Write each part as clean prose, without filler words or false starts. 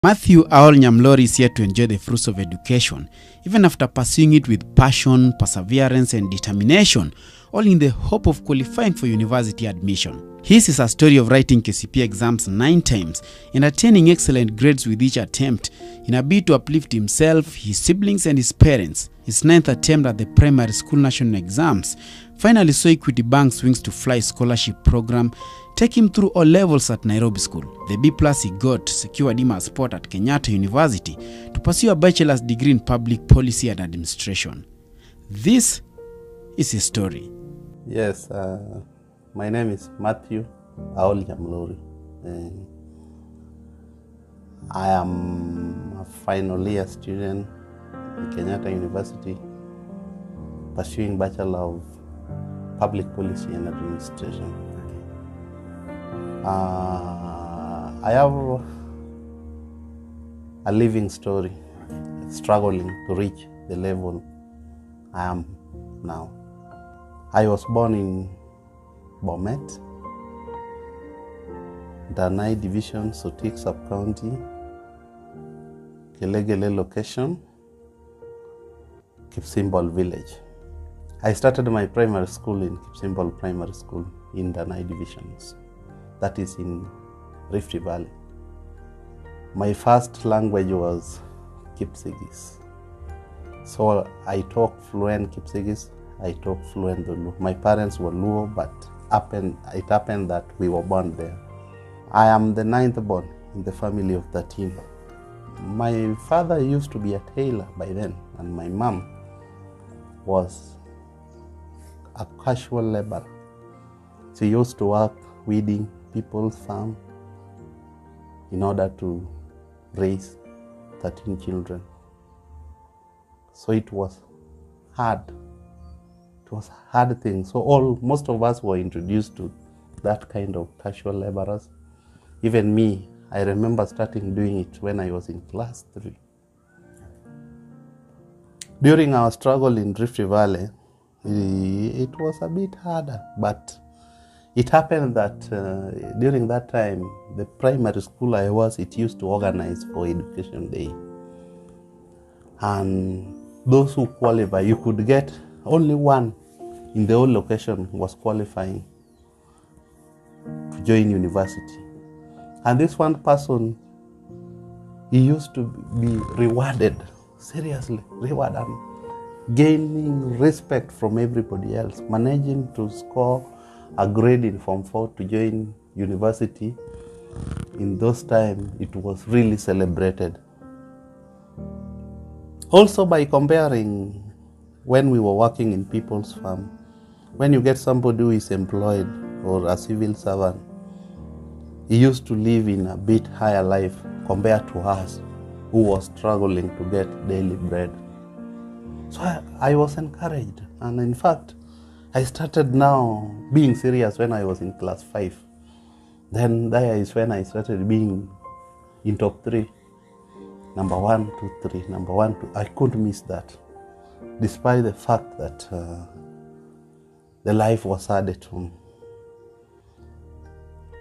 Matthew Aol Nyamlori is here to enjoy the fruits of education, even after pursuing it with passion, perseverance, and determination, all in the hope of qualifying for university admission. His is a story of writing KCPE exams 9 times and attaining excellent grades with each attempt in a bid to uplift himself, his siblings, and his parents. His 9th attempt at the primary school national exams finally saw Equity Bank's Wings to Fly scholarship program take him through all levels at Nairobi School. The B+ he got secured him a spot at Kenyatta University to pursue a bachelor's degree in public policy and administration. This is his story. Yes, my name is Matthew Aol Nyamlori. I am a final year student in Kenyatta University pursuing Bachelor of Public Policy and Administration. I have a living story, struggling to reach the level I am now. I was born in Bomet, Danai Division, Sotik Sub-County, Gelegele location, Kipsimbol Village. I started my primary school in Kipsimbol Primary School in Danai Divisions. That is in Rift Valley. My first language was Kipsigis. So I talk fluent Kipsigis, I talk fluent Luo. My parents were Luo, but it happened that we were born there. I am the 9th born in the family of 13. My father used to be a tailor by then, and my mom was a casual laborer. She used to work weeding people's farm in order to raise 13 children. So it was hard. It was a hard thing. So most of us were introduced to that kind of casual laborers. Even me, I remember starting doing it when I was in class 3. During our struggle in Rift Valley, it was a bit harder, but it happened that during that time, the primary school I was, it used to organize for Education Day. And those who qualify, you could get only one in the whole location was qualifying to join university. And this one person, he used to be rewarded, seriously rewarded, gaining respect from everybody else, managing to score a grade in Form 4 to join university. In those times, it was really celebrated. Also, by comparing when we were working in people's farm, when you get somebody who is employed or a civil servant, he used to live in a bit higher life compared to us who was struggling to get daily bread. So I was encouraged, and in fact, I started now being serious when I was in class 5. Then there is when I started being in top 3. Number 1, 2, 3, number 1, 2. I couldn't miss that, despite the fact that the life was hard at home.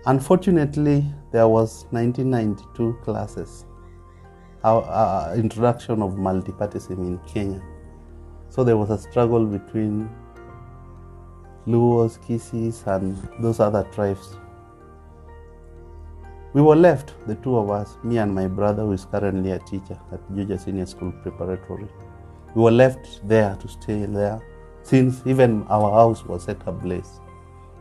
Unfortunately, there was 1992 classes, introduction of multipartyism in Kenya. So there was a struggle between Luos, Kisis, and those other tribes. We were left, the two of us, me and my brother, who is currently a teacher at Georgia Senior School Preparatory. We were left there to stay there, since even our house was set ablaze.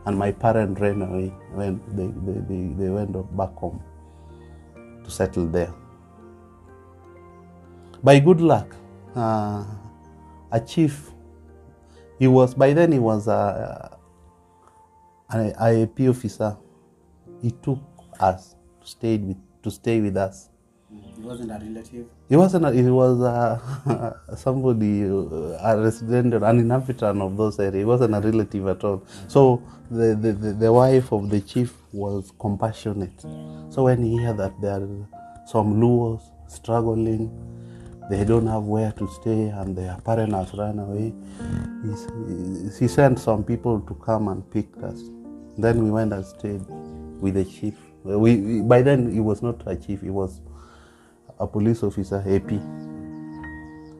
And my parents ran away when they went back home to settle there. By good luck, a chief, by then he was a IAP officer. He took us to stay with us. He wasn't a relative? He wasn't. He was somebody, a resident, an inhabitant of those areas. He wasn't a relative at all. So the wife of the chief was compassionate. So when he heard that there are some Luos struggling, they don't have where to stay, and their parents ran away, he sent some people to come and pick us. Then we went and stayed with the chief. By then he was not a chief, he was a police officer, AP.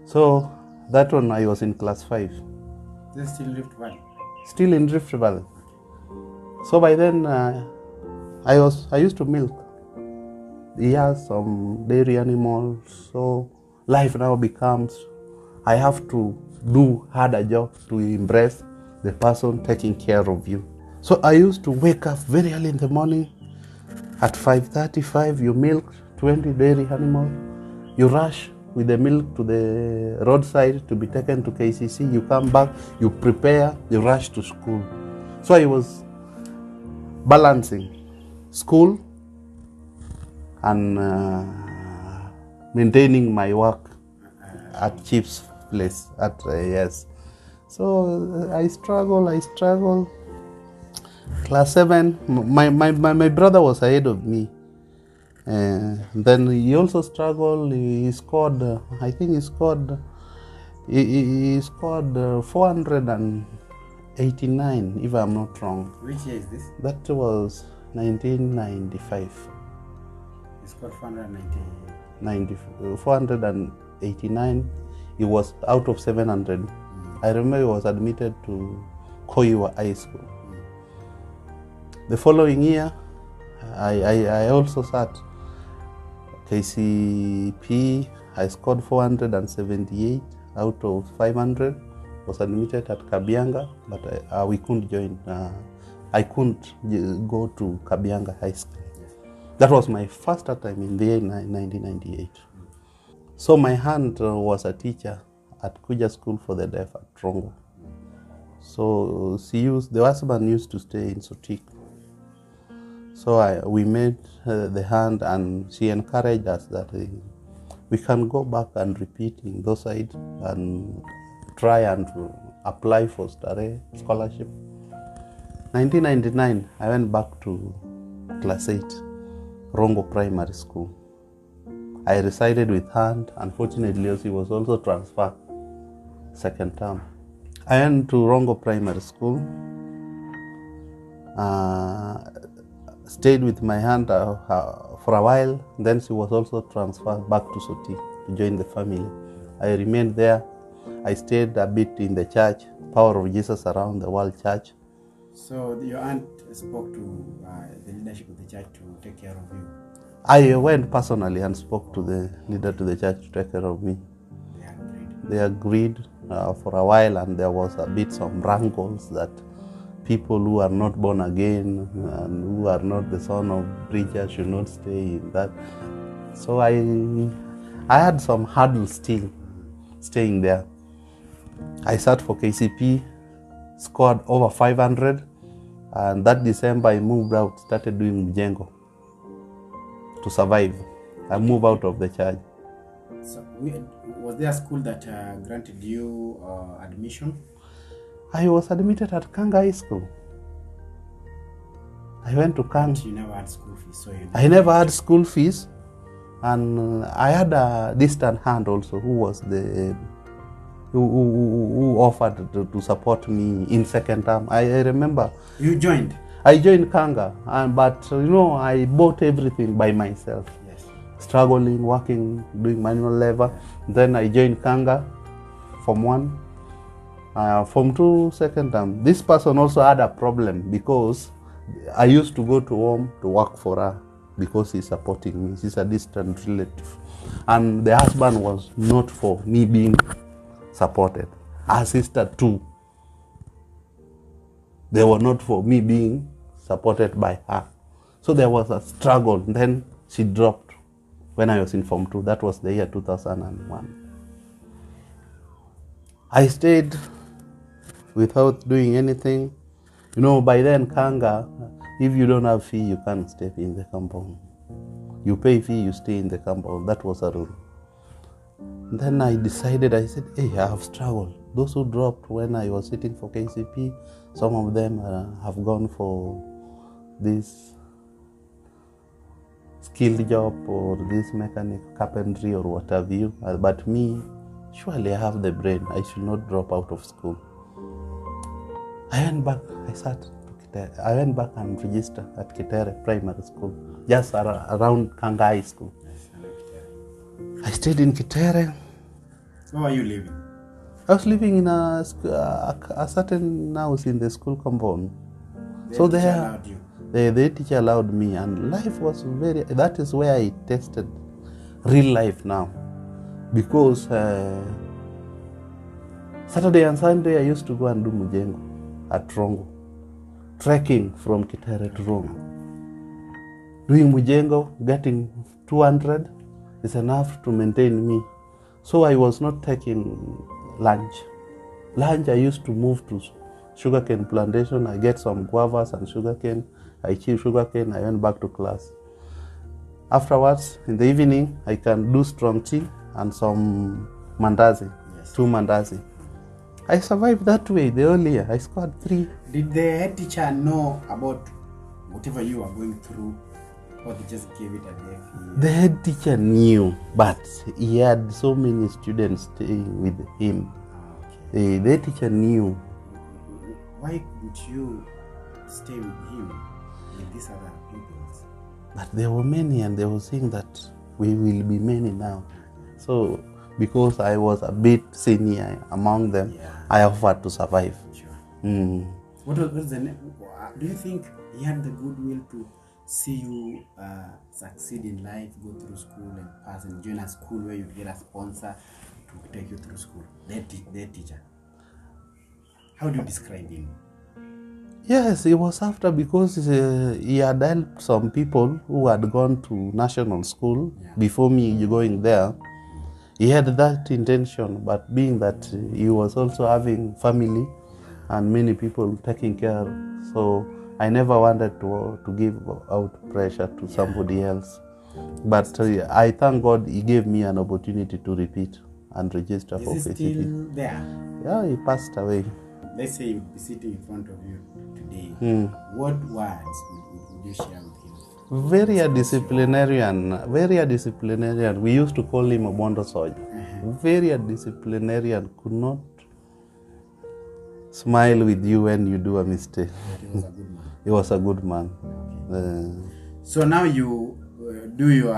So that one I was in class 5. This is still Rift Valley. Still in Rift Valley. So by then I used to milk. Yes, some dairy animals. So life now becomes, I have to do harder job to impress the person taking care of you. So I used to wake up very early in the morning. At 5:35, you milk 20 dairy animals. You rush with the milk to the roadside to be taken to KCC. You come back, you prepare, you rush to school. So I was balancing school and maintaining my work at Chief's place. Yes. So I struggle. Class 7, my brother was ahead of me. Then he also struggled. He scored, I think he scored 489, if I'm not wrong. Which year is this? That was 1995. He scored 490. 489. He was out of 700. I remember he was admitted to Koiwa High School. The following year, I also sat KCPE. I scored 478 out of 500. Was admitted at Kabianga, but we couldn't join. I couldn't go to Kabianga High School. That was my first time in the year 1998. So my aunt was a teacher at Kuja School for the Deaf at Rongo. So the husband used to stay in Sotik. So we met the hand, and she encouraged us that we can go back and repeat in those sides and try and apply for Stare scholarship. 1999, I went back to class 8, Rongo Primary School. I resided with hand. Unfortunately, she was also transferred second term. I went to Rongo Primary School. Stayed with my aunt for a while. Then she was also transferred back to Soti to join the family. I remained there. I stayed a bit in the church, Power of Jesus Around the World Church. So your aunt spoke to the leadership of the church to take care of you? I went personally and spoke to the leader to the church to take care of me. They agreed for a while, and there was a bit some wrangles that people who are not born again and who are not the son of preacher should not stay in that. So I had some hurdles still staying there. I sat for KCPE, scored over 500, and that December I moved out, started doing Mjengo to survive. I moved out of the church. So was there a school that granted you admission? I was admitted at Kanga High School. I went to Kanga. You never had school fees, so I never had school fees, and I had a distant hand also who was who offered to support me in second term. I remember. You joined? I joined Kanga, but I bought everything by myself. Yes. Struggling, working, doing manual labor. Then I joined Kanga, Form 1. Form 2, second term. This person also had a problem because I used to go to home to work for her because he's supporting me. She's a distant relative. And the husband was not for me being supported. Her sister too. They were not for me being supported by her. So there was a struggle. Then she dropped when I was in Form 2. That was the year 2001. I stayed without doing anything. By then, Kanga, if you don't have fee, you can't stay in the compound. You pay fee, you stay in the compound. That was a rule. Then I decided, I said, hey, I have struggled. Those who dropped when I was sitting for KCP, some of them have gone for this skilled job or this mechanic, carpentry or what have you. But me, surely I have the brain. I should not drop out of school. I went back. I went back and registered at Kitere Primary School, just around Kanga High School. I stayed in Kitere. Where were you living? I was living in a certain house in the school compound. The teacher allowed you? The teacher allowed me, and life was that is where I tested real life now. Because Saturday and Sunday I used to go and do Mujengo at Rongo. Trekking from Kitere to Rongo. Doing Mujengo, getting 200 is enough to maintain me. So I was not taking lunch. Lunch I used to move to sugarcane plantation. I get some guavas and sugarcane. I chew sugarcane. I went back to class. Afterwards, in the evening, I can do strong tea and some mandazi, yes. 2 mandazi. I survived that way the whole year. I scored 3. Did the head teacher know about whatever you were going through, or they just gave it a day? The head teacher knew, but he had so many students staying with him. Okay. The head teacher knew. Why would you stay with him with these other pupils? But there were many, and they were saying that we will be many now. So, because I was a bit senior among them, yeah. I offered to survive. Sure. What was the name? Do you think he had the goodwill to see you succeed in life, go through school and pass and join a school where you get a sponsor to take you through school? Their teacher. How do you describe him? Yes, it was after, because he had helped some people who had gone to national school, yeah. Before me going there. He had that intention, but being that he was also having family, yeah. And many people taking care, so I never wanted to give out pressure to, yeah. Somebody else. But I thank God he gave me an opportunity to repeat and register for KCPE. Is he still there? Yeah, he passed away. Let's say you'd be sitting in front of you today. What words would you share with him? Very a disciplinarian. We used to call him a Bondo Soj. Very a disciplinarian, could not smile with you when you do a mistake. He was a good man. Okay. So now you do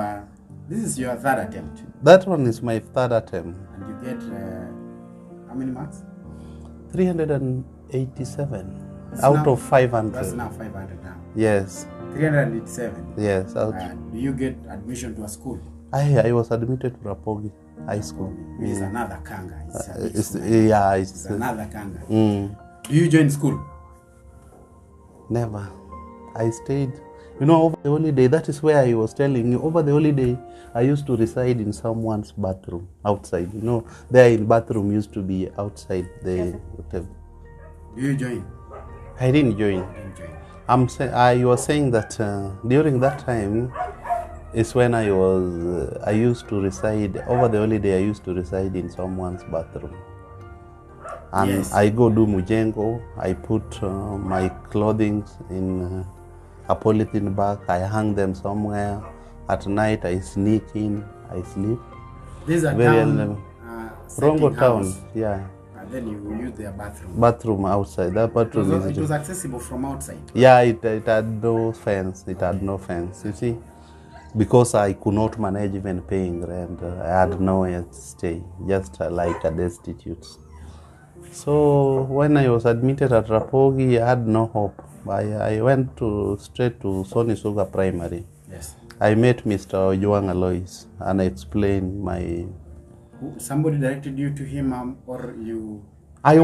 this is your 3rd attempt. That one is my 3rd attempt. And you get how many marks? 387 out of 500. That's now 500 now. Yes. 387. Yes. Do you get admission to a school? I was admitted to Rapogi High School. It's another Kanga. It's another Kanga. Do you join school? Never. I stayed. Over the holiday, that is where I was telling you, over the holiday, I used to reside in someone's bathroom, outside. There in bathroom used to be outside the hotel. Do you join? I didn't join. I was saying that during that time is when I used to reside, over the holiday, I used to reside in someone's bathroom. And yes. I go do Mujengo, I put my clothing in a polythene bag, I hang them somewhere. At night I sneak in, I sleep. These are town, Rongo town, yeah. And then you use their bathroom. Bathroom outside. That bathroom it was accessible from outside. Yeah, it had no fence. It had no fence. You see, because I could not manage even paying rent, I had nowhere to stay, just like a destitute. So when I was admitted at Rapogi, I had no hope. I went straight to Sony Sugar Primary. Yes. I met Mr. Ojuang Alois and I explained my... Somebody directed you to him or you... I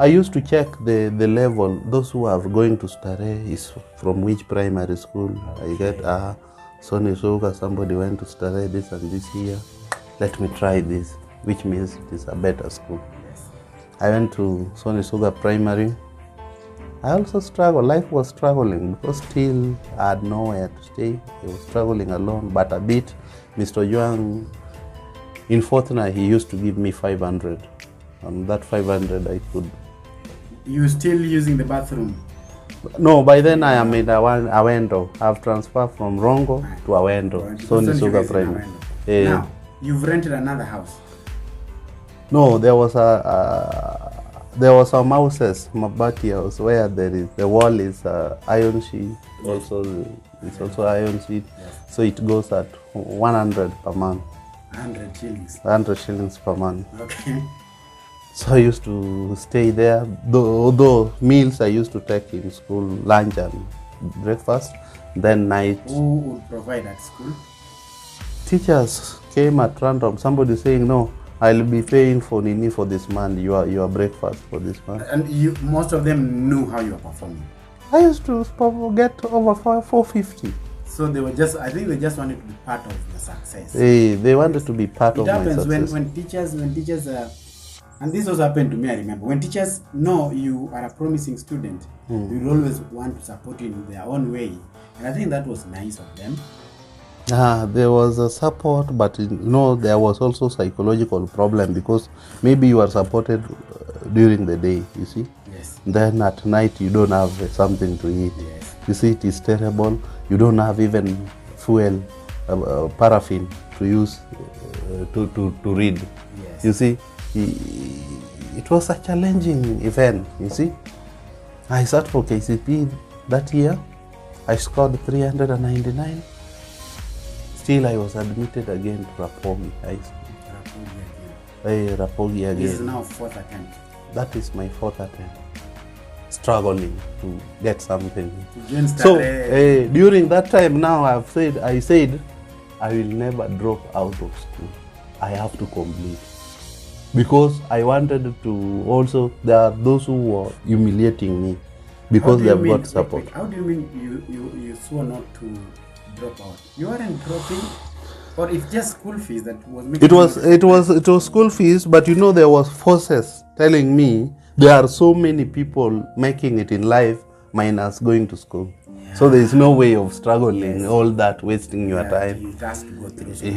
used to check the level. Those who are going to Stare is from which primary school. I get Sony Sugar, somebody went to Stare this and this year. Let me try this, which means it is a better school. Yes. I went to Sony Sugar Primary. I also struggled. Life was struggling because still I had nowhere to stay. I was struggling alone, but a bit. Mr. Yuang, in fortnight, he used to give me 500. And that 500 I could. You still using the bathroom? No, by then I am in Awendo. I've transferred from Rongo to Awendo. Sony Sugar Primary. Now, you've rented another house? No, there was some houses, Mabati house, where the wall is iron sheet. Also, it's also iron sheet. Yes. So it goes at 100 per month. 100 shillings. 100 shillings per month. Okay. So I used to stay there, though meals I used to take in school, lunch and breakfast, then night. Who would provide at school? Teachers came at random, somebody saying, no, I'll be paying for Nini for this month, your breakfast for this month. And most of them knew how you were performing. I used to get over 450. So they were just, I think they just wanted to be part of your success. They wanted to be part of my success. It happens when teachers and this also happened to me, I remember. When teachers know you are a promising student, they will always want to support you in their own way. And I think that was nice of them. There was a support, but there was also psychological problem, because maybe you are supported during the day, you see. Yes. Then at night you don't have something to eat. Yes. You see, it is terrible. You don't have even fuel, paraffin to use to read. Yes. You see, it was a challenging event, you see. I sat for KCPE that year. I scored 399. Still, I was admitted again to Rapogi High School. Rapogi again. This is now 4th attempt. That is my 4th attempt. Struggling to get something. So during that time now, I said, I will never drop out of school. I have to complete. Because I wanted to also, there are those who were humiliating me because they have got support. How do you mean you swore not to drop out? You weren't dropping, or it's just school fees that was making it was school fees, but there was forces telling me there are so many people making it in life minus going to school. Yeah. So there is no way of struggling, all that, wasting your time. You have to go through school.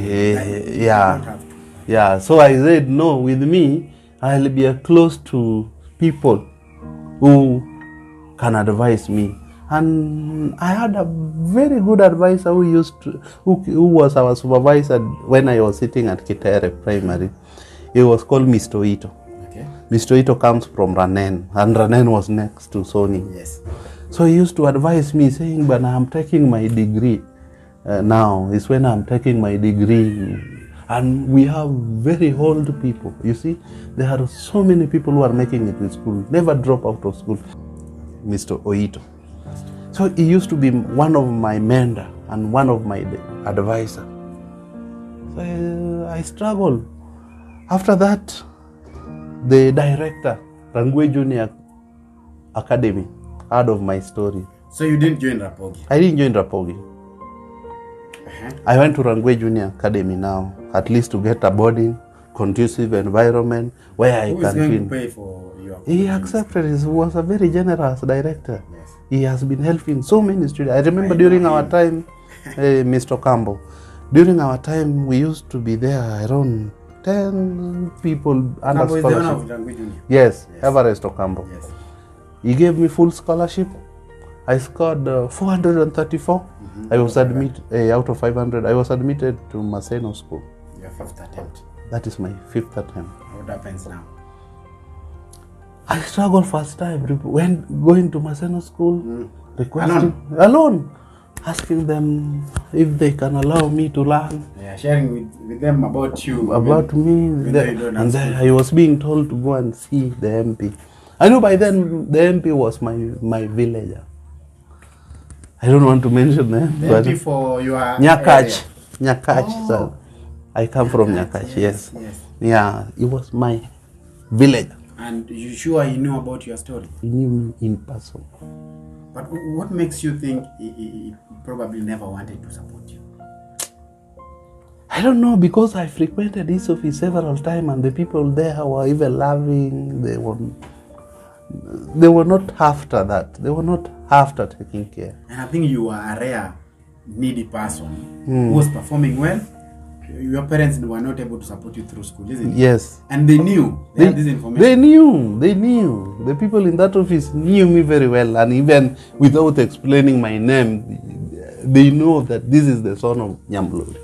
Yeah, so I said, no, with me, I'll be close to people who can advise me. And I had a very good advisor who was our supervisor when I was sitting at Kitere Primary. He was called Mr. Ito. Okay. Mr. Ito comes from Ranen, and Ranen was next to Sony. Yes. So he used to advise me, saying, but I'm taking my degree now. It's when I'm taking my degree. And we have very old people. You see, there are so many people who are making it in school, never drop out of school. Mr. Oito. So he used to be one of my mentor and one of my advisor. So I struggled. After that, the director, Rangwe Junior Academy, heard of my story. So you didn't join Rapogi? I didn't join Rapogi. I went to Rangwe Junior Academy now, at least to get a boarding, conducive environment where I can Who is going to pay for your... He accepted. He was a very generous director. Yes. He has been helping so many students. I remember during our time, Mr. Campbell, during our time, we used to be there around 10 people under scholarship. Is the owner of Rangwe Junior? Yes, Everest Ocampo. Yes. He gave me full scholarship. I scored 434. I was admitted out of 500. I was admitted to Maseno School. Your 5th attempt. That is my 5th attempt. What happens now? I struggled first time when going to Maseno School, requesting alone, asking them if they can allow me to learn. Yeah, sharing with them about you. About me. And then I was being told to go and see the MP. I know by then the MP was my villager. I don't want to mention them. The MP for your Nyakach. Nyakach, sir. I come from Nyakach, yes. Yeah, it was my villager. And you sure he knew about your story? He knew me in person. But what makes you think he probably never wanted to support you? I don't know, because I frequented his office several times and the people there were even laughing. They were not after that. They were not after taking care. And I think you are a rare, needy person who was performing well. Your parents were not able to support you through school, isn't it? Yes. And they knew. They had this information. They knew. The people in that office knew me very well. And even without explaining my name, they know that this is the son of Nyamblori.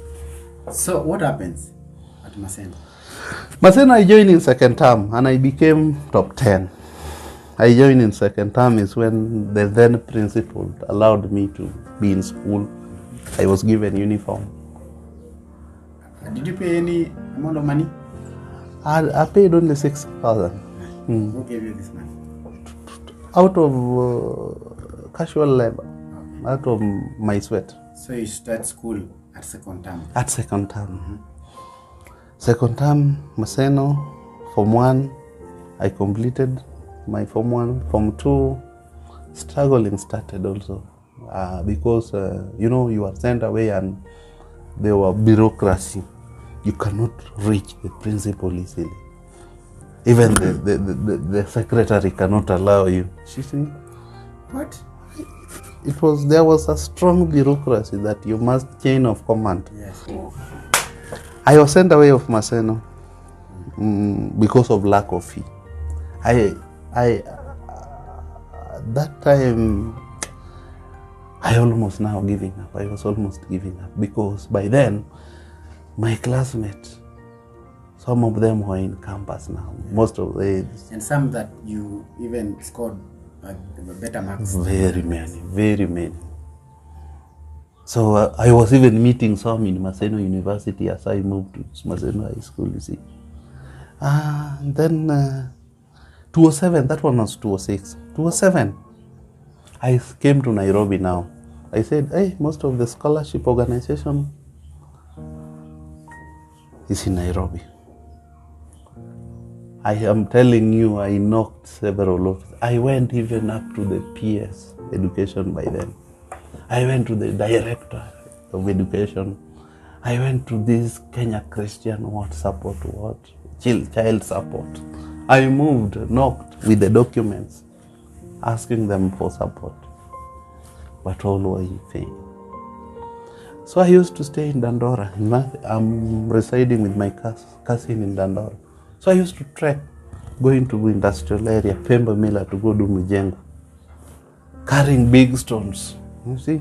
So what happens at Maseno? Maseno, I joined in 2nd term and I became top 10. I joined in 2nd term is when the then principal allowed me to be in school. I was given uniform. Did you pay any amount of money? I paid only 6,000 Who gave you this money? out of casual labor, out of my sweat. So you start school at second term? At second term. Second term, Maseno, Form 1, I completed my Form 1. Form 2, struggling started also. Because, you are sent away and there were bureaucracy. You cannot reach the principal easily. Even the secretary cannot allow you. You see? What? There was a strong bureaucracy that you must chain of command. Yes. I was sent away of Maseno because of lack of fee. That time, I almost now giving up. I was almost giving up because by then, my classmates, some of them were in campus now. Most of them. And some that you even scored better marks. Very many. So I was even meeting some in Maseno University as I moved to Maseno High School, you see. And then 2007, that one was 2006. 2007, I came to Nairobi now. I said, hey, most of the scholarship organization is in Nairobi. I am telling you, I knocked several offices. I went even up to the PS education by then. I went to the director of education. I went to this Kenya Christian support, child support. I moved, knocked with the documents, asking them for support. But all were in vain. So I used to stay in Dandora. I'm residing with my cousin in Dandora. So I used to trek, going to the industrial area, Pemba Miller, to go do Mujengo, carrying big stones, you see.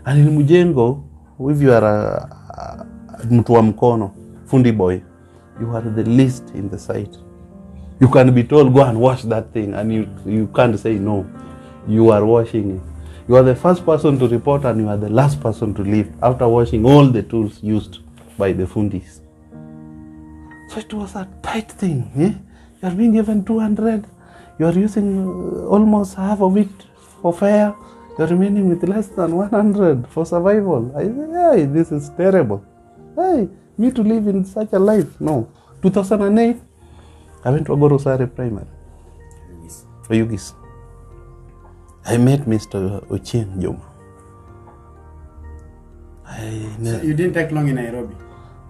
And in Mujengo, if you are a mtu wa mkono, fundi boy, you are the least in the site. You can be told, go and wash that thing, and you can't say no. You are washing it. You are the first person to report and you are the last person to leave after washing all the tools used by the fundis. So it was a tight thing. Eh? You are being given 200. You are using almost half of it for fare. You are remaining with less than 100 for survival. I say, hey, this is terrible. Hey, me to live in such a life? No. 2008, I went to Agorosare Primary. Oyugis. I met Mr. Ochieng Joma. So you didn't take long in Nairobi?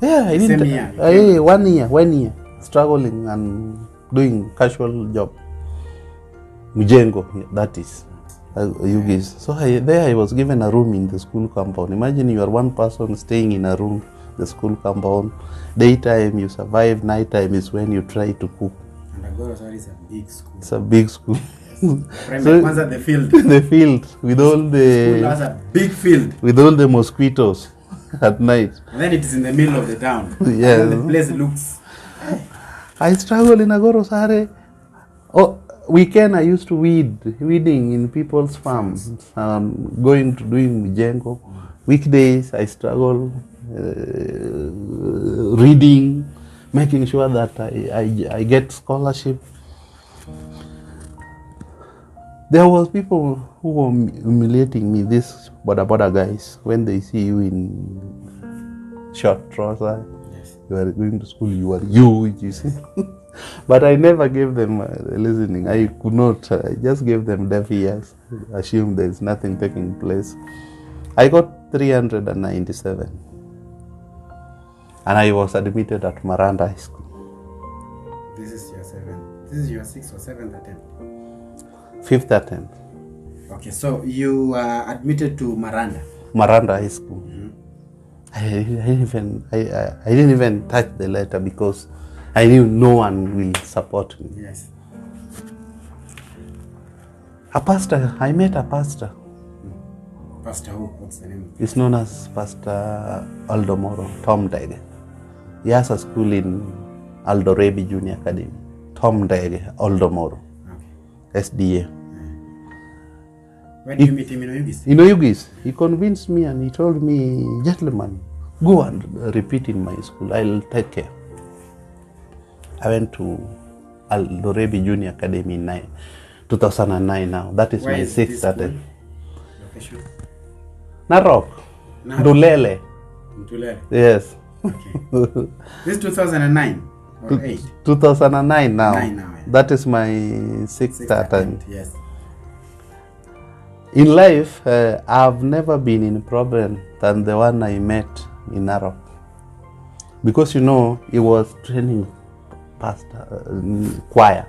Yeah, I didn't. Same year? 1 year, struggling and doing casual job. Mujengo, that is. Yugis. So I was given a room in the school compound. Imagine you are one person staying in a room, the school compound. Daytime you survive, nighttime is when you try to cook. And Agorosare is a big school. It's a big school. So, once at the field. The field with all the school has a big field. With all the mosquitoes at night. And then it is in the middle of the town. Yeah. And the place looks. I struggled in Agorosare. Weekend I used to weeding in people's farms, doing Mujengo. Weekdays I struggle reading, making sure that I get scholarship. There was people who were humiliating me, these boda guys, when they see you in short trousers. Yes. You are going to school, you are huge, you see. But I never gave them listening. I could not. I just gave them deaf ears, assumed there is nothing taking place. I got 397. And I was admitted at Maranda High School. This is your 6th or 7th attempt? 5th attempt. Okay, so you were admitted to Maranda? Maranda High School. Mm-hmm. I didn't even touch the letter because I knew no one will support me. Yes. A pastor, I met a pastor. Pastor who? What's the name? He's known as Pastor Aldo Moro, Tom Dege. He has a school in Aldo Rebi Junior Academy. Tom Dege, Aldo Moro. Okay. SDA. When did you meet him in Oyugis? In Oyugis. He convinced me and he told me, gentlemen, Go and repeat in my school. I'll take care. I went to Al-Dorebi Junior Academy in 2009 now. That is my sixth attempt. Location? Narok. Ndulele. Ndulele. Yes. Okay. This 2009 or 8? 2009 now. 9 now, yeah. That is my sixth attempt. Yes. In life, I've never been in a problem than the one I met in Narok. Because you know, he was training pastor, choir.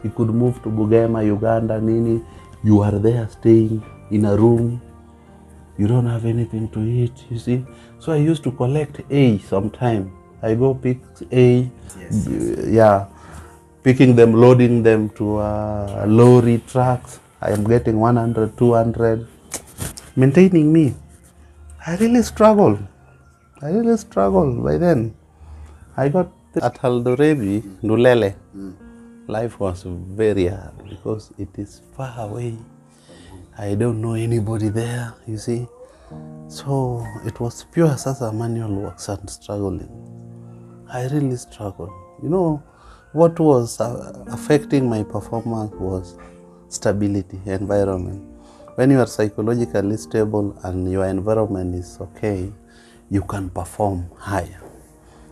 He could move to Bugema, Uganda, Nini. You are there staying in a room. You don't have anything to eat, you see. So I used to collect A sometime. I go pick A, Yes. yeah, picking them, loading them to lorry trucks. I am getting 100, 200, maintaining me. I really struggled. By then. I got at Aldorebi, Ndulele. Life was very hard because it is far away. I don't know anybody there, you see. So it was pure Sasa manual works and struggling. I really struggled. You know, what was affecting my performance was stability, environment. When you are psychologically stable and your environment is okay, you can perform higher.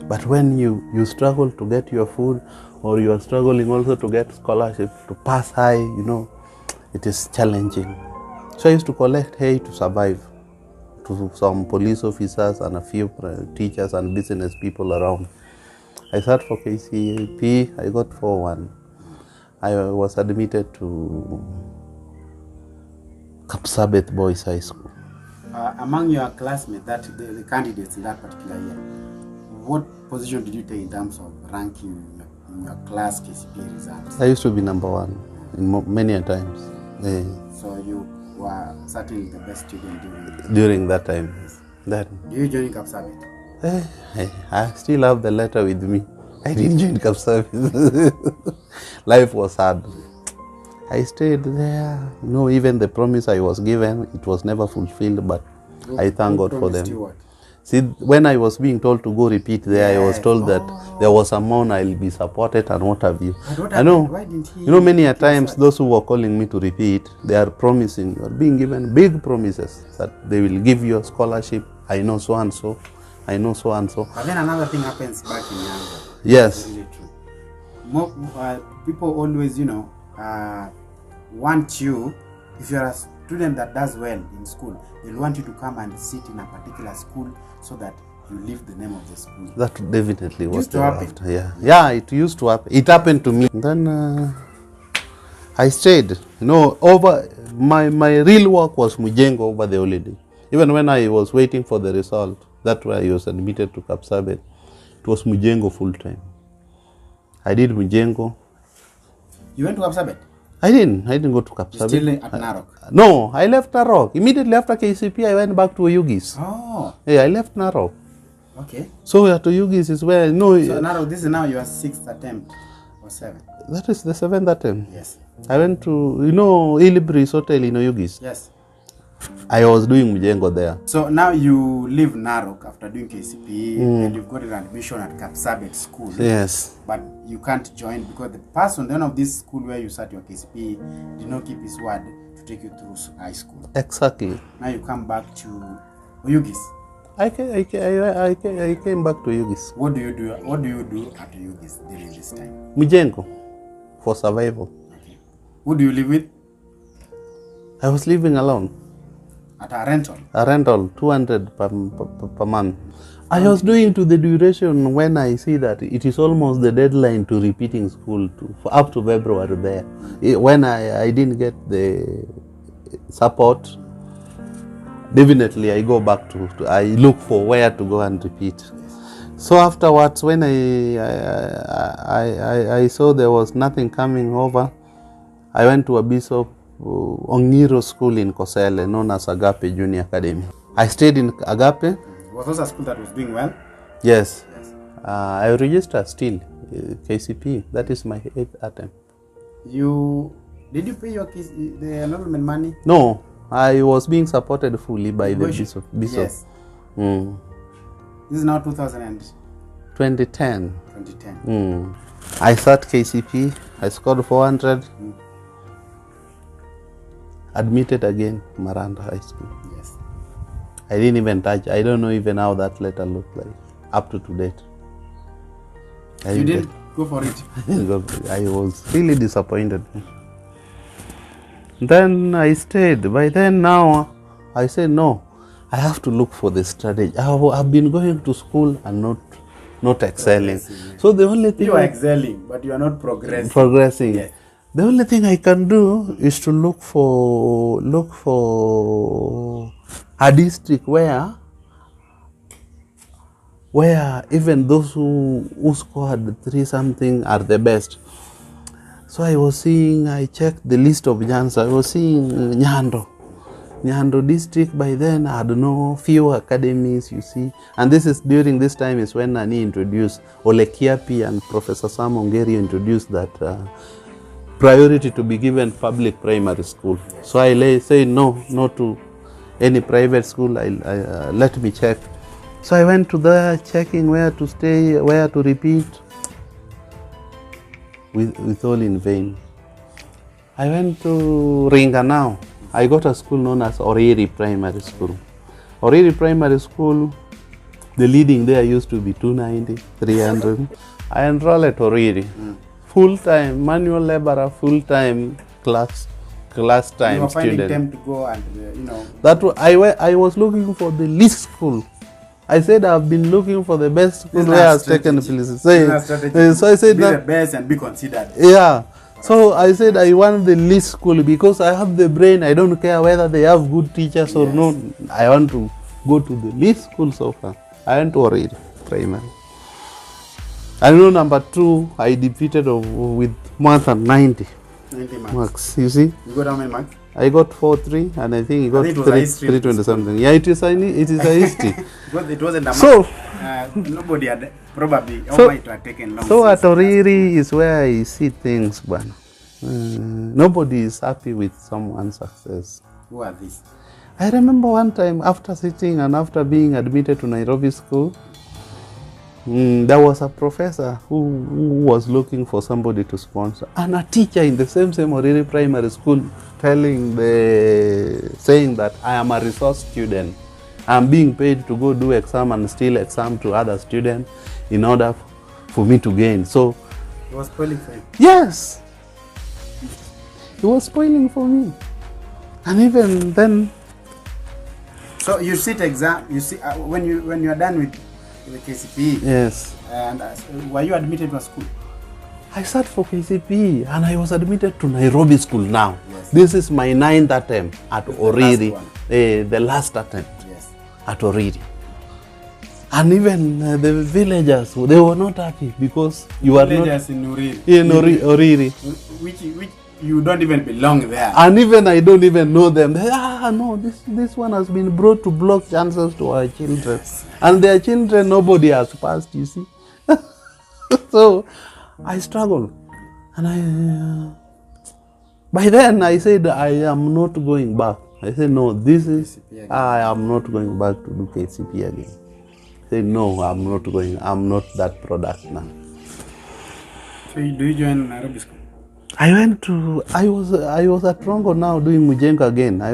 But when you struggle to get your food, or you are struggling also to get scholarship, to pass high, you know, it is challenging. So I used to collect hay to survive, to some police officers and a few teachers and business people around. I sat for KCPE, I got 4-1. I was admitted to Kapsabet Boys High School. Among your classmates, the candidates in that particular year, what position did you take in terms of ranking in your class KCPE results? I used to be number 1 in many a times. So you were certainly the best student during that time. Then, do you join Kapsabet? I still have the letter with me. I didn't join Kapsabet. Life was hard. I stayed there. You know, even the promise I was given, it was never fulfilled, but I thank God for them. See, when I was being told to go repeat there, I was told that there was a month I'll be supported and what have you. I know. You know, many a times those who were calling me to repeat, they are promising, or being given big promises that they will give you a scholarship. I know so and so. I know so and so. But then another thing happens back in Yanga. Yes. Really true. People always, you know, want you, if you're a student that does well in school, they'll want you to come and sit in a particular school so that you leave the name of the school. That definitely was to happen. After. Yeah, it used to happen. It happened to me. Then I stayed. You know, over my real work was Mujengo over the holiday. Even when I was waiting for the result, that's why I was admitted to Kapsabet. It was Mujengo full time. I did Mujengo. You went to Kapsabet? I didn't go to Kapsabet. Still at Narok? No, I left Narok. Immediately after KCPE, I went back to Oyugis. Oh. Yeah, I left Narok. Okay. So at Oyugis is where, no. So Narok, this is now your 6th attempt or 7th? That is the 7th attempt. Yes. I went to, you know, Ilibris Hotel in Oyugis. Yes. I was doing Mujengo there. So now you leave Narok after doing KCPE and you've got an admission at Kapsabet school. Yes. But you can't join because the person, then of this school where you start your KCPE did not keep his word to take you through high school. Exactly. Now you come back to Oyugis. I came back to Oyugis. What do you do at Oyugis during this time? Mujengo for survival. Okay. Who do you live with? I was living alone. At a rental? A rental, 200 per month. I was doing to the duration when I see that it is almost the deadline to repeating school up to February there. When I didn't get the support, definitely I go back I look for where to go and repeat. So afterwards, when I saw there was nothing coming over, I went to a Bishop Ongiro school in Kosele, known as Agape Junior Academy. I stayed in Agape. Was this a school that was doing well? Yes. I registered still, KCPE. That is my 8th attempt. Did you pay the enrollment money? No, I was being supported fully by the Bishop. Yes. This is now 2010. 2010. I sat KCPE. I scored 400. Admitted again, Maranda High School. Yes. I didn't even touch. I don't know even how that letter looked like up to date. You didn't go for it? I was really disappointed. Then I stayed. By then now, I said no. I have to look for the strategy. I've been going to school and not excelling. So the only thing you are excelling, but you are not progressing. Yes. The only thing I can do is to look for a district where even those who scored 3 something are the best. So I checked the list of Jans. I was seeing Nyando district by then had few academies, you see. And during this time is when Nani introduced, Ole Kiapi and Professor Sam Ongeri introduced that priority to be given public primary school. So I say no to any private school. Let me check. So I went to there checking where to stay, where to repeat, with all in vain. I went to Ringanao. I got a school known as Oriri Primary School. Oriri Primary School, the leading there used to be 290, 300. I enrolled at Oriri. Full-time, manual laborer, full-time class time you were finding student. time to go and, I was looking for the least school. I said I've been looking for the best school where I've taken places. So I said be the best and be considered. Yeah. So I said I want the least school because I have the brain. I don't care whether they have good teachers or not. I want to go to the least school so far. I went to Oriri Primary. I know number 2, I defeated with more than 90 marks. You see? You got how many marks? I got 4.3 and I think he got 320 something. Yeah, it is a history. Because it wasn't a mark. So, nobody had probably might have taken long. So at Oriri is where I see things, but nobody is happy with someone's success. Who are these? I remember one time after sitting and after being admitted to Nairobi school, there was a professor who was looking for somebody to sponsor, and a teacher in the same Oriri Primary School saying that I am a resource student. I am being paid to go do exam and steal exam to other students in order for me to gain. So he was spoiling for you. Yes, he was spoiling for me, and even then. So you sit exam. You see when you are done with the KCPE. Yes. And were you admitted to a school? I sat for KCPE and I was admitted to Nairobi school now. Yes. This is my 9th attempt at Oriri. The last attempt at Oriri. And even the villagers, they were not happy because you are not... Villagers in Oriri. In Oriri. Which you don't even belong there. And even I don't even know them. No, this one has been brought to block chances to our children. And their children, nobody has passed, you see. So I struggled. And by then I said, I am not going back. I said, no, I am not going back to do KCPE again. I said, no, I'm not going. I'm not that product now. So do you join Nairobi school? I was at Rongo now doing Mujenga again. I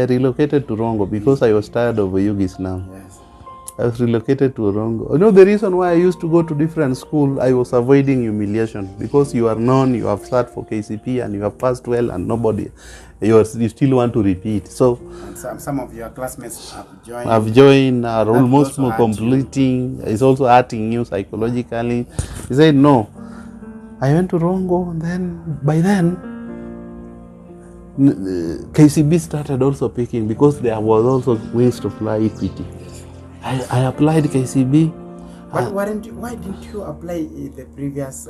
relocated to Rongo because I was tired of Yugis now. Yes. I was relocated to Rongo. You know the reason why I used to go to different school, I was avoiding humiliation because you are known, you have sat for KCPE and you have passed well and nobody, you still want to repeat. So and some of your classmates have joined, are almost more completing. It's also hurting you psychologically. He said no. I went to Rongo, and then by then KCB started also picking because there was also Wings to Fly equity. I applied KCB. But why didn't you apply the previous?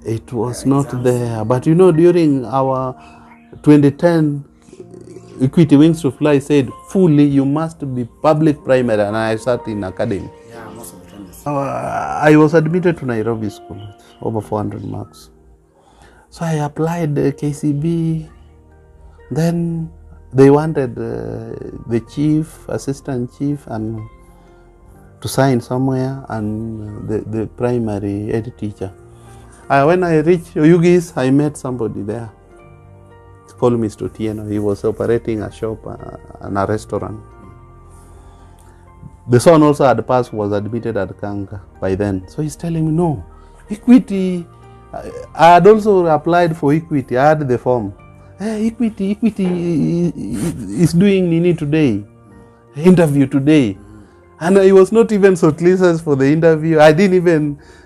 It was not there. But you know, during our 2010 equity Wings to Fly said fully you must be public primary, and I sat in academy. Yeah, most of the time. I was admitted to Nairobi school. Over 400 marks. So I applied KCB. Then they wanted the chief, assistant chief, and to sign somewhere, and the primary head teacher. When I reached Oyugis, I met somebody there. He called Mr. Tieno. He was operating a shop and a restaurant. The son also had passed, was admitted at Kanga by then. So he's telling me, no, Equity, I had also applied for Equity. I had the form. Hey, Equity is doing Nini today, interview today. And I was not even shortlisted for the interview.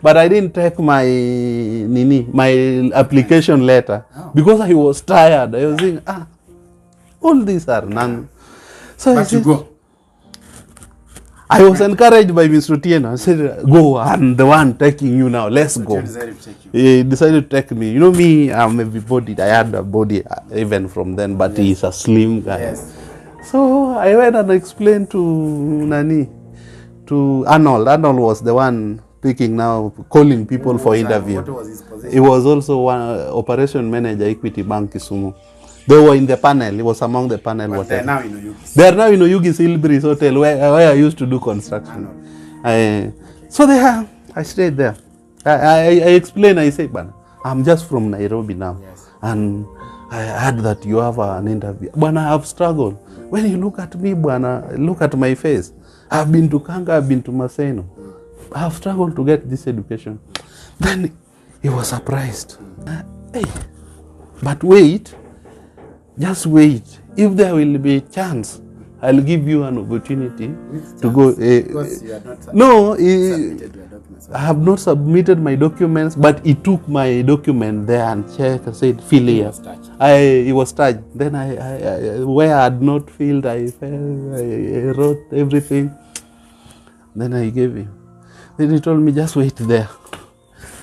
But I didn't take my application letter because I was tired. I was saying, all these are none. So But you go. I was encouraged by Mr. Tieno. I said, go, I'm the one taking you now. Let's go. He decided to take me. You know me, I'm a body. I had a body even from then, but he's a slim guy. Yes. So I went and explained to Arnold. Arnold was the one picking now, calling people for interview. What was his position? He was also one operation manager, Equity Bank Kisumu. They were in the panel. He was among the panel. But they're now in Oyugis. They are now in Oyugis Hillbreeze Hotel, where I used to do construction. So I stayed there. I explained. I said, "Bana, I'm just from Nairobi now, and I heard that you have an interview. Bana, I have struggled. When you look at me, Bana, look at my face. I've been to Kanga, I've been to Maseno. I have struggled to get this education." Then he was surprised. Hey, but wait, just wait. If there will be a chance, I'll give you an opportunity to go. Because you are not submitted your documents. I have not submitted my documents, but he took my document there and checked and said, fill here. He was touched. Then where I had not filled, I wrote everything. Then I gave him. Then he told me, just wait there.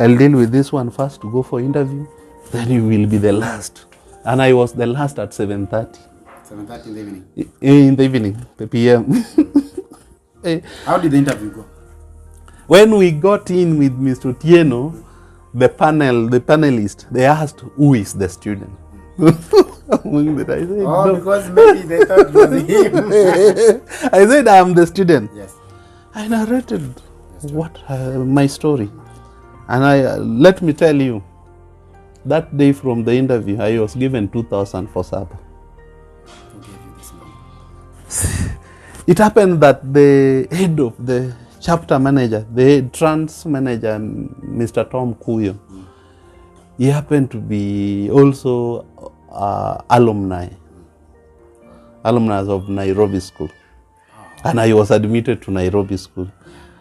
I'll deal with this one first to go for interview. Then you will be the last. And I was the last at 7:30. 7:30 in the evening? In the evening, the PM. How did the interview go? When we got in with Mr. Tieno, the panelists, they asked, who is the student? I said, no. Because maybe they thought it was him. I said, I'm the student. Yes. I narrated my story. And let me tell you, that day from the interview, I was given 2,000 for supper. Who gave you this money? It happened that the head of the chapter manager, the trans manager, Mr. Tom Kuyo, he happened to be also alumni of Nairobi School. And I was admitted to Nairobi School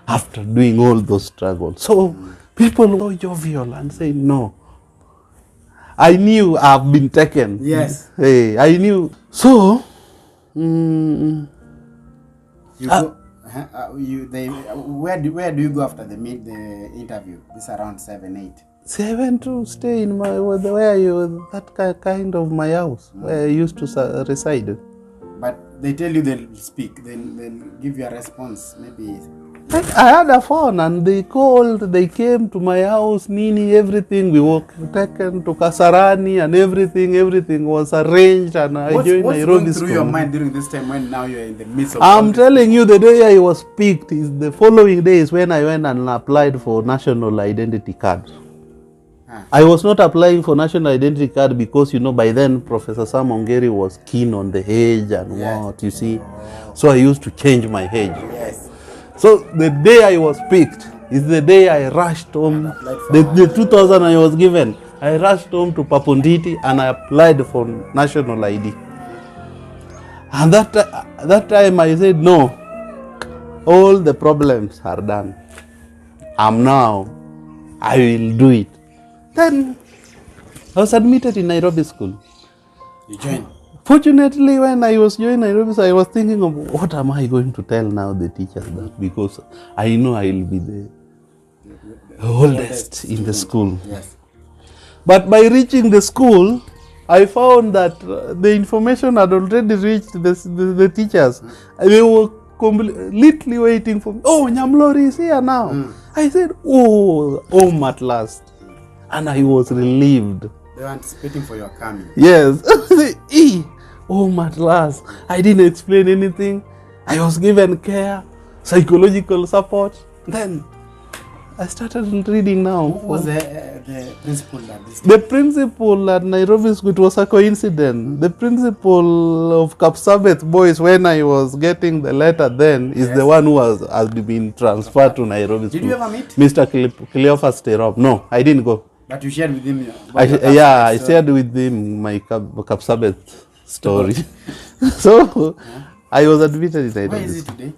after doing all those struggles. So people were jovial and say, no. I knew I've been taken. Yes. Hey, I knew. So, where do you go after the interview? This around 7-8. 7 to stay in that kind of my house where I used to reside. But they tell you they'll speak, they'll give you a response, maybe. I had a phone and they called, they came to my house, Nini, everything. We were taken to Kasarani and everything was arranged, and I joined Nairobi School. What's going through your mind during this time when now you're in the midst of I'm telling you, the day I was picked is the following day is when I went and applied for national identity card. I was not applying for national identity card because, by then Professor Sam Ongeri was keen on the age and what, you see. So I used to change my age. Yes. So the day I was picked is the day I rushed home. The 2,000 I was given, I rushed home to Papunditi and I applied for national ID. And that time I said, no, all the problems are done. I will do it. Then I was admitted in Nairobi School. You joined? Fortunately, when I was joining Nairobi, I was thinking of what am I going to tell now the teachers that, because I know I will be the oldest in the school. Yes. But by reaching the school, I found that the information had already reached the teachers. They were completely waiting for me. Oh, Nyamlori is here now. I said, oh, home at last. And I was relieved. They were anticipating for your coming. Yes. Home at last. I didn't explain anything. I was given care. psychological support. Then I started reading now. Who was the principal at this time? The principal at Nairobi School, it was a coincidence. The principal of Kapsabet Boys, when I was getting the letter then, is the one who has been transferred to Nairobi School. Did you ever meet? Mr. Cleophas Terop. No, I didn't go. But you shared with him? I shared with him my Kapsabet story. So, I was admitted in Nairobi. Where is he today?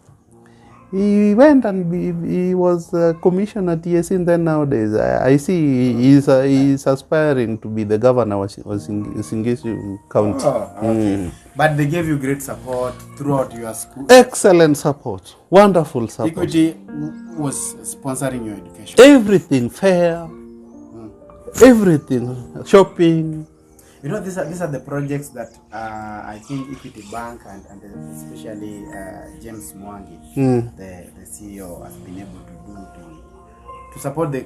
He went and he was commissioner at TSC, then nowadays I see he's aspiring to be the governor of Singishu County. Oh, okay. But they gave you great support throughout your school? Excellent support, wonderful support. Equity was sponsoring your education? Everything, fair, everything, shopping. You know, these are the projects that I think Equity Bank and especially James Mwangi, the CEO, has been able to do to support the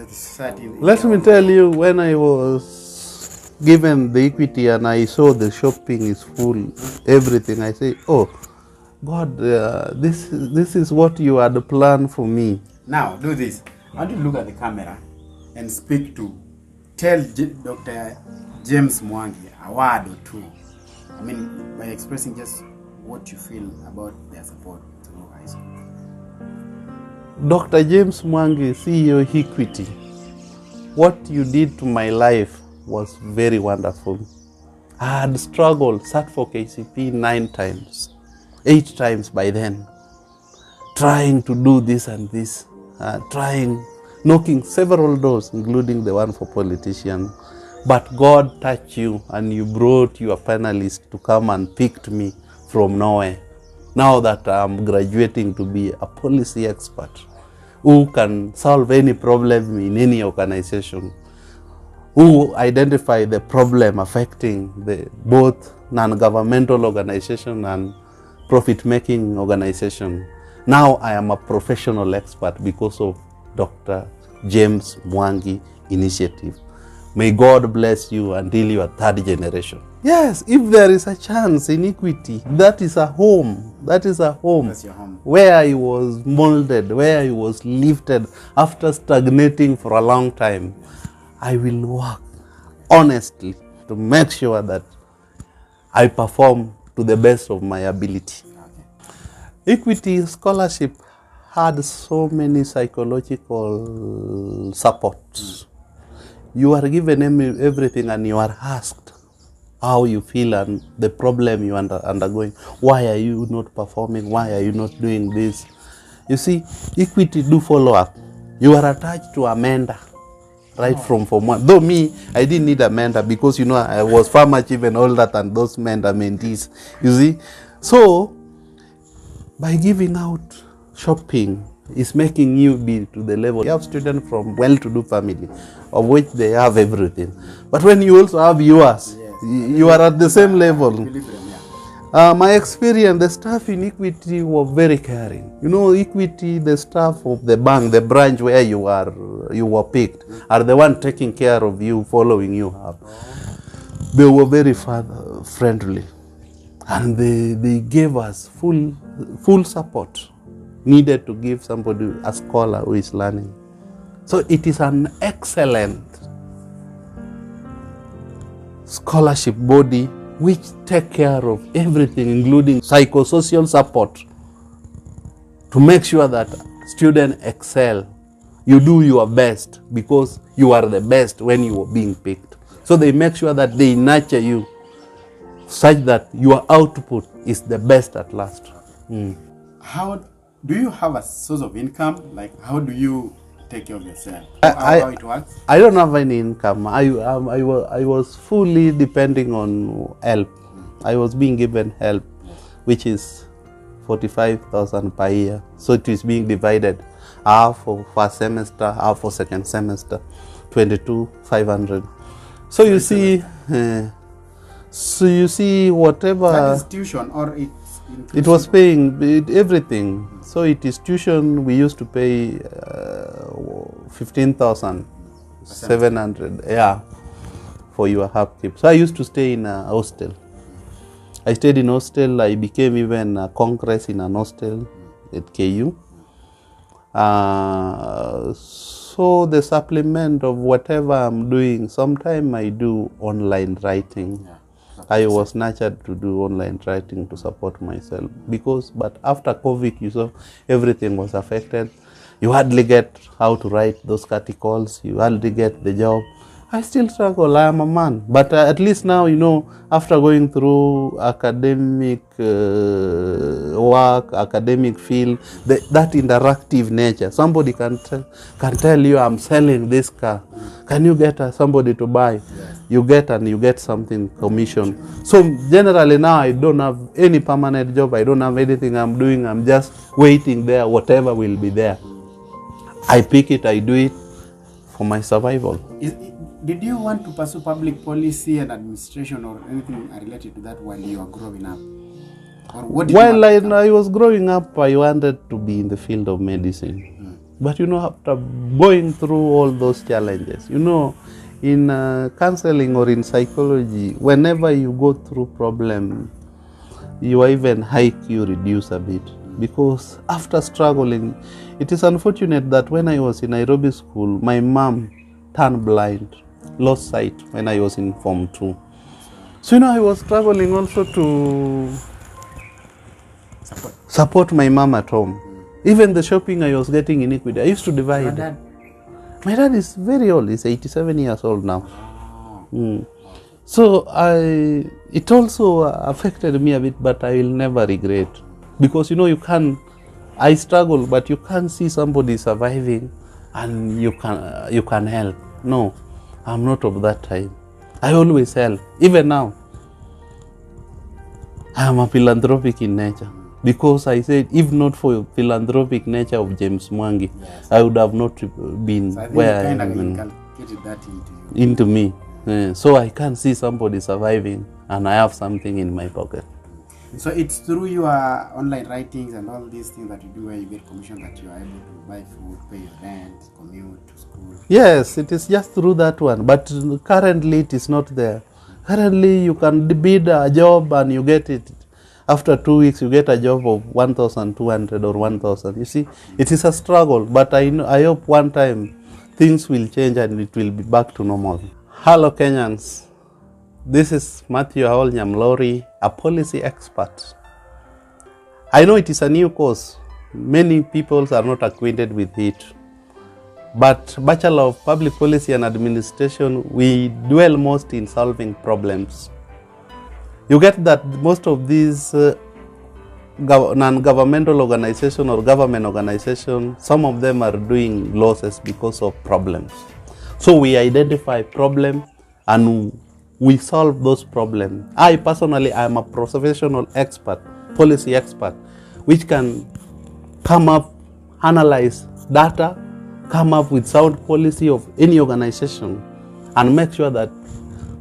society. Let me tell you, when I was given the equity and I saw the shopping is full, everything, I say, oh, God, this is what you had planned for me. Now, do this. I want you to look at the camera and tell Dr. James Mwangi a word or two. I mean, by expressing just what you feel about their support through high school. Dr. James Mwangi, CEO Equity, what you did to my life was very wonderful. I had struggled, sat for KCPE 9 times, 8 times by then, trying to do this and this, knocking several doors, including the one for politicians. But God touched you and you brought your panelists to come and picked me from nowhere. Now that I'm graduating to be a policy expert who can solve any problem in any organization, who identify the problem affecting both non-governmental organization and profit-making organization. Now I am a professional expert because of Dr. James Mwangi initiative. May God bless you until you are 3rd generation. Yes, if there is a chance in Equity, that is a home. That is a home. That's your home. Where I was molded, where I was lifted after stagnating for a long time. I will work honestly to make sure that I perform to the best of my ability. Okay. Equity scholarship had so many psychological supports. You are given everything and you are asked how you feel and the problem you are undergoing. Why are you not performing? Why are you not doing this? You see, Equity do follow up. You are attached to a mentor right from Form 1. Though me, I didn't need a mentor because, you know, I was far much even older than those mentees. You see? So, by giving out shopping, is making you be to the level. You have students from well-to-do family, of which they have everything. But when you also have yours, you are at the same level. My experience, the staff in Equity were very caring. You know, Equity, the staff of the bank, the branch where you were picked, are the one taking care of you, following you up. They were very friendly, and they gave us full support. Needed to give somebody, a scholar who is learning. So it is an excellent scholarship body which take care of everything, including psychosocial support, to make sure that students excel. You do your best because you are the best when you are being picked. So they make sure that they nurture you such that your output is the best at last. How do you have a source of income? Like, how do you take care of yourself? How it works? I don't have any income. I was fully depending on help. I was being given help, which is 45,000 per year. So it is being divided, half for first semester, half for second semester, 22,500. So you see, whatever. That is tuition, or it's inclusive? It was paying everything. So it is tuition. We used to pay 15,700. Yeah, for your upkeep. So I used to stay in a hostel. I stayed in hostel. I became even a congress in an hostel. at KU. So the supplement of whatever I'm doing, sometimes I do online writing. Yeah. I was nurtured to do online writing to support myself but after COVID, you saw everything was affected. You hardly get how to write those articles. You hardly get the job. I still struggle. I am a man. But at least now, after going through academic work, academic field, that interactive nature, somebody can tell you, I'm selling this car. Can you get somebody to buy? Yes. You get something commission. So generally now I don't have any permanent job. I don't have anything I'm doing. I'm just waiting there. Whatever will be there. I pick it. I do it for my survival. Did you want to pursue public policy and administration or anything related to that while you were growing up? Or what did while I was growing up, I wanted to be in the field of medicine. But after going through all those challenges, in counseling or in psychology, whenever you go through problem, your even IQ reduce a bit. Because after struggling, it is unfortunate that when I was in Nairobi school, my mom turned blind, lost sight when I was in Form 2. So, I was struggling also to support my mom at home. Even the shopping I was getting in Equity, I used to divide. My dad is very old. He's 87 years old now. So it also affected me a bit, but I will never regret. Because, I struggle, but you can't see somebody surviving and you can help. No, I'm not of that type. I always help. Even now, I am a philanthropic in nature. Because I said, if not for philanthropic nature of James Mwangi, yes, I would have not been where I am. Into me. So I can see somebody surviving and I have something in my pocket. So it's through your online writings and all these things that you do where you get commission that you are able to buy food, pay your rent, commute to school? Yes, it is just through that one. But currently it is not there. Currently you can bid a job and you get it. After 2 weeks, you get a job of 1,200 or 1,000. You see, it is a struggle, but I hope one time things will change and it will be back to normal. Hello, Kenyans. This is Matthew Aol Nyamlori, a policy expert. I know it is a new course. Many people are not acquainted with it. But Bachelor of Public Policy and Administration, we dwell most in solving problems. You get that most of these non-governmental organizations or government organizations, some of them are doing losses because of problems. So we identify problems and we solve those problems. I personally am a professional expert, policy expert, which can come up, analyze data, come up with sound policy of any organization and make sure that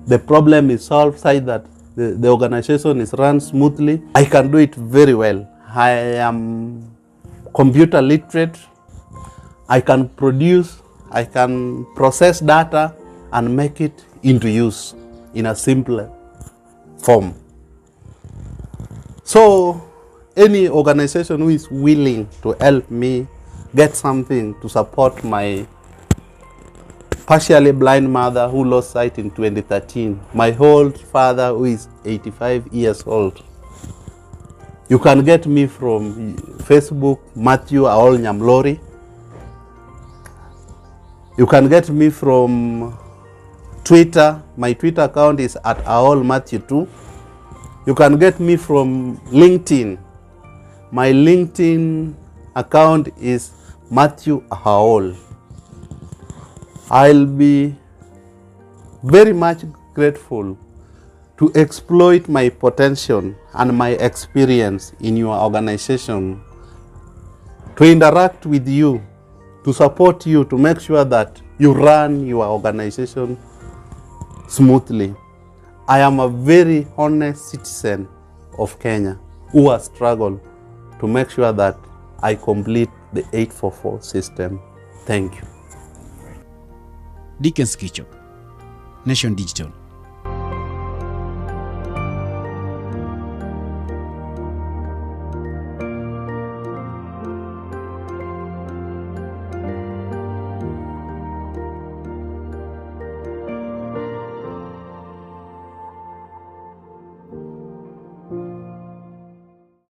the problem is solved so that the organization is run smoothly. I can do it very well. I am computer literate. I can produce, I can process data and make it into use in a simpler form. So any organization who is willing to help me get something to support my partially blind mother who lost sight in 2013, my old father who is 85 years old. You can get me from Facebook, Matthew Aol Nyamlori. You can get me from Twitter. My Twitter account is @AolMatthew2. You can get me from LinkedIn. My LinkedIn account is Matthew Aol. I'll be very much grateful to exploit my potential and my experience in your organization, to interact with you, to support you, to make sure that you run your organization smoothly. I am a very honest citizen of Kenya who has struggled to make sure that I complete the 844 system. Thank you. Dickens Kichop, Nation Digital.